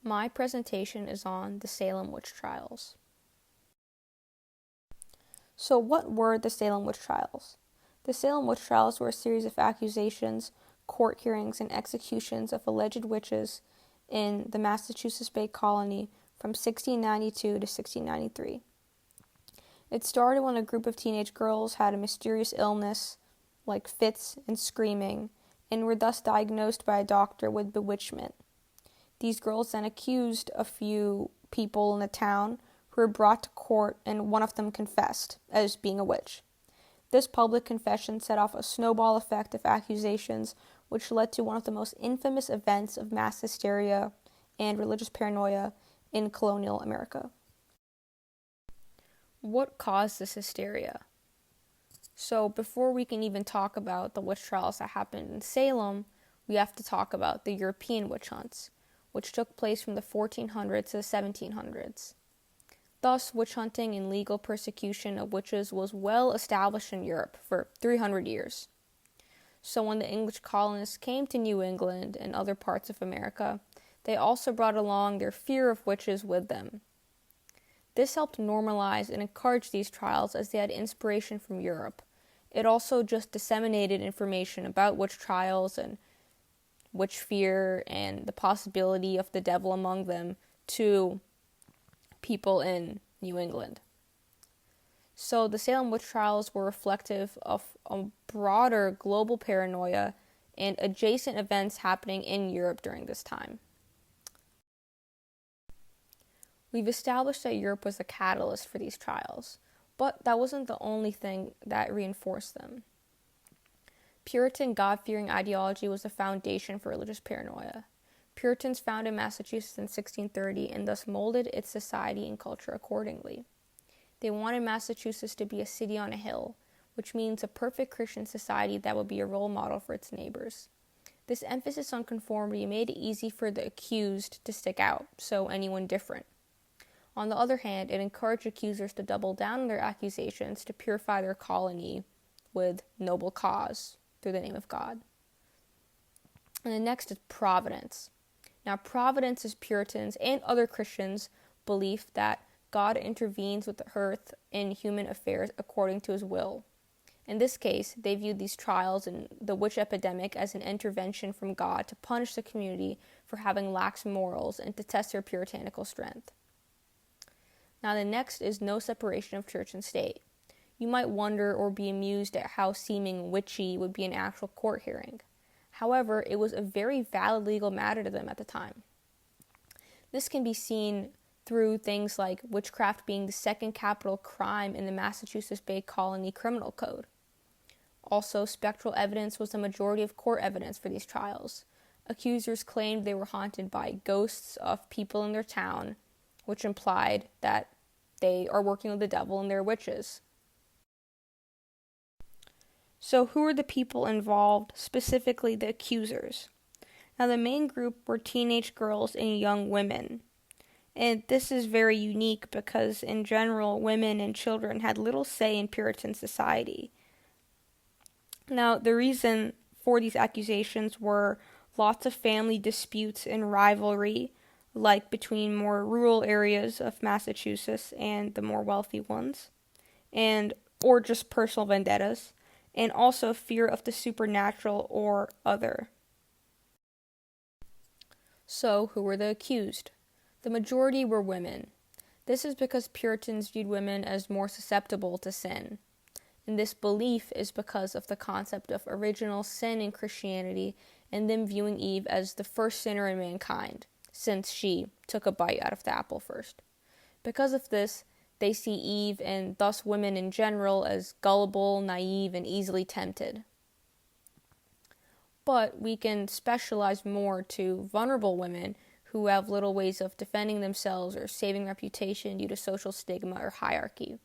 My presentation is on the Salem witch trials. So what were the Salem witch trials? The Salem witch trials were a series of accusations, court hearings, and executions of alleged witches in the Massachusetts Bay Colony from 1692 to 1693. It started when a group of teenage girls had a mysterious illness, like fits and screaming, and were thus diagnosed by a doctor with bewitchment. These girls then accused a few people in the town who were brought to court, and one of them confessed as being a witch. This public confession set off a snowball effect of accusations, which led to one of the most infamous events of mass hysteria and religious paranoia in colonial America. What caused this hysteria? So before we can even talk about the witch trials that happened in Salem, we have to talk about the European witch hunts, which took place from the 1400s to the 1700s. Thus, witch hunting and legal persecution of witches was well established in Europe for 300 years. So when the English colonists came to New England and other parts of America, they also brought along their fear of witches with them. This helped normalize and encourage these trials as they had inspiration from Europe. It also just disseminated information about witch trials and witch fear and the possibility of the devil among them to people in New England. So the Salem witch trials were reflective of a broader global paranoia and adjacent events happening in Europe during this time. We've established that Europe was a catalyst for these trials, but that wasn't the only thing that reinforced them. Puritan God-fearing ideology was the foundation for religious paranoia. Puritans founded Massachusetts in 1630 and thus molded its society and culture accordingly. They wanted Massachusetts to be a city on a hill, which means a perfect Christian society that would be a role model for its neighbors. This emphasis on conformity made it easy for the accused to stick out, so anyone different. On the other hand, it encouraged accusers to double down on their accusations to purify their colony with noble cause through the name of God. And the next is providence. Now, providence is Puritans and other Christians' belief that God intervenes with the earth in human affairs according to his will. In this case, they viewed these trials and the witch epidemic as an intervention from God to punish the community for having lax morals and to test their puritanical strength. Now, the next is no separation of church and state. You might wonder or be amused at how seeming witchy would be an actual court hearing. However, it was a very valid legal matter to them at the time. This can be seen through things like witchcraft being the second capital crime in the Massachusetts Bay Colony Criminal Code. Also, spectral evidence was the majority of court evidence for these trials. Accusers claimed they were haunted by ghosts of people in their town, which implied that they are working with the devil and they're witches. So who are the people involved, specifically the accusers? Now, the main group were teenage girls and young women. And this is very unique because, in general, women and children had little say in Puritan society. Now, the reason for these accusations were lots of family disputes and rivalry, like between more rural areas of Massachusetts and the more wealthy ones, or just personal vendettas, and also fear of the supernatural or other. So, who were the accused? The majority were women. This is because Puritans viewed women as more susceptible to sin. And this belief is because of the concept of original sin in Christianity and them viewing Eve as the first sinner in mankind, since she took a bite out of the apple first. Because of this, they see Eve, and thus women in general, as gullible, naive, and easily tempted. But we can specialize more to vulnerable women who have little ways of defending themselves or saving reputation due to social stigma or hierarchy.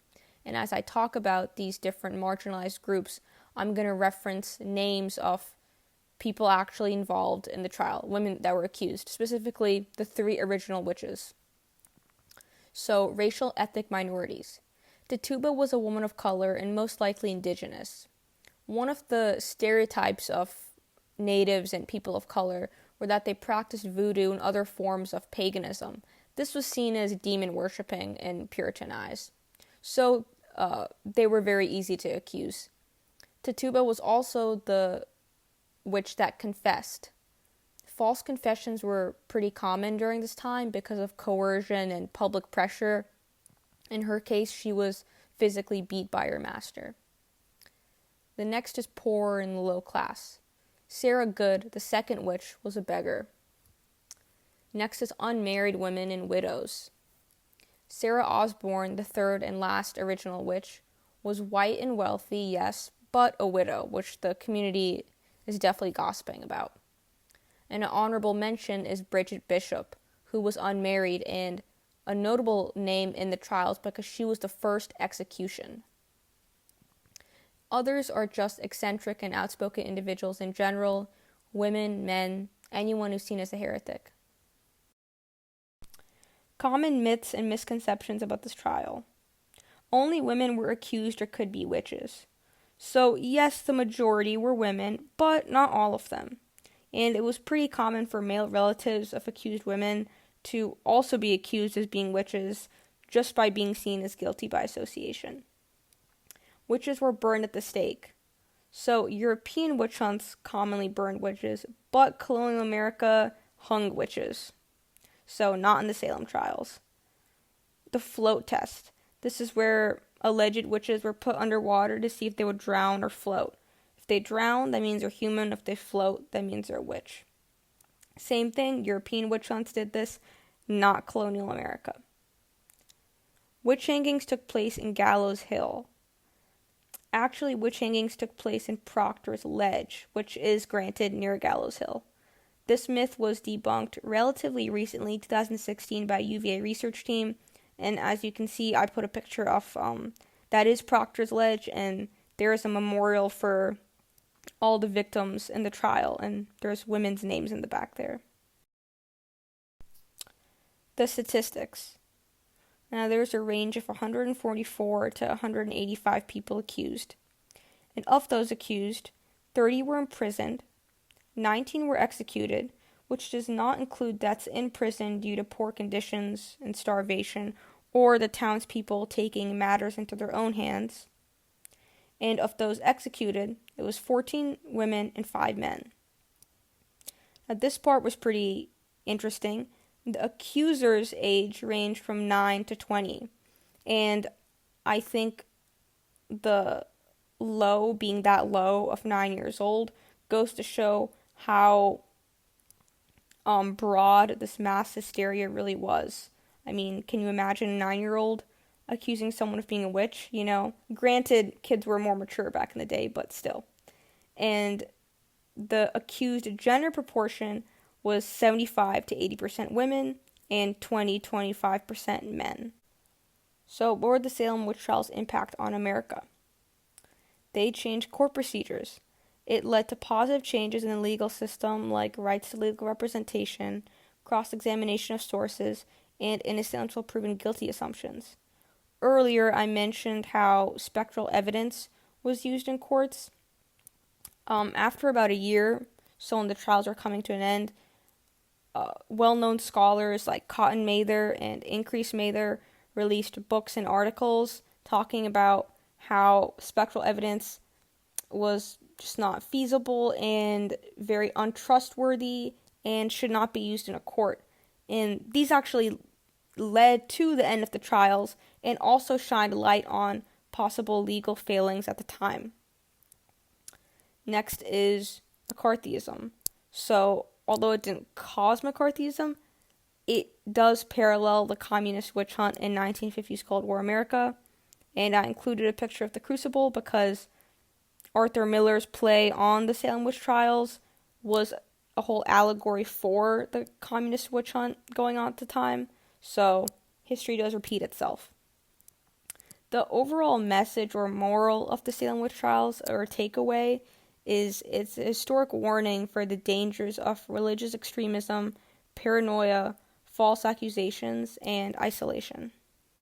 And as I talk about these different marginalized groups, I'm going to reference names of people actually involved in the trial, women that were accused, specifically the 3 original witches. So, racial ethnic minorities. Tituba was a woman of color and most likely indigenous. One of the stereotypes of natives and people of color or that they practiced voodoo and other forms of paganism. This was seen as demon worshipping in Puritan eyes. So they were very easy to accuse. Tituba was also the witch that confessed. False confessions were pretty common during this time because of coercion and public pressure. In her case, she was physically beat by her master. The next is poor and low class. Sarah Good, the second witch, was a beggar. Next is unmarried women and widows. Sarah Osborne, the third and last original witch, was white and wealthy, yes, but a widow, which the community is definitely gossiping about. And an honorable mention is Bridget Bishop, who was unmarried and a notable name in the trials because she was the first execution. Others are just eccentric and outspoken individuals in general, women, men, anyone who's seen as a heretic. Common myths and misconceptions about this trial. Only women were accused or could be witches. So yes, the majority were women, but not all of them. And it was pretty common for male relatives of accused women to also be accused as being witches just by being seen as guilty by association. Witches were burned at the stake. So European witch hunts commonly burned witches, but colonial America hung witches. So not in the Salem trials. The float test. This is where alleged witches were put underwater to see if they would drown or float. If they drown, that means they're human. If they float, that means they're a witch. Same thing, European witch hunts did this, not colonial America. Witch hangings took place in Gallows Hill. Actually, witch hangings took place in Proctor's Ledge, which is granted near Gallows Hill. This myth was debunked relatively recently, 2016, by UVA research team, and as you can see, I put a picture of that is Proctor's Ledge, and there is a memorial for all the victims in the trial, and there's women's names in the back there. The statistics. Now, there's a range of 144 to 185 people accused. And of those accused, 30 were imprisoned, 19 were executed, which does not include deaths in prison due to poor conditions and starvation, or the townspeople taking matters into their own hands. And of those executed, it was 14 women and 5 men. Now, this part was pretty interesting. The accuser's age ranged from 9 to 20. And I think the low, being that low of 9 years old, goes to show how broad this mass hysteria really was. I mean, can you imagine a 9-year-old accusing someone of being a witch? You know, granted, kids were more mature back in the day, but still. And the accused gender proportion was 75 to 80% women and 20-25% men. So, what were the Salem witch trials' impact on America? They changed court procedures. It led to positive changes in the legal system, like rights to legal representation, cross-examination of sources, and innocent until proven guilty assumptions. Earlier, I mentioned how spectral evidence was used in courts. After about a year, so when the trials were coming to an end, well-known scholars like Cotton Mather and Increase Mather released books and articles talking about how spectral evidence was just not feasible and very untrustworthy and should not be used in a court. And these actually led to the end of the trials and also shined light on possible legal failings at the time. Next is McCarthyism. So, although it didn't cause McCarthyism, it does parallel the communist witch hunt in 1950s Cold War America. And I included a picture of the Crucible because Arthur Miller's play on the Salem witch trials was a whole allegory for the communist witch hunt going on at the time. So, history does repeat itself. The overall message or moral of the Salem witch trials, or takeaway, is it's a historic warning for the dangers of religious extremism, paranoia, false accusations, and isolation.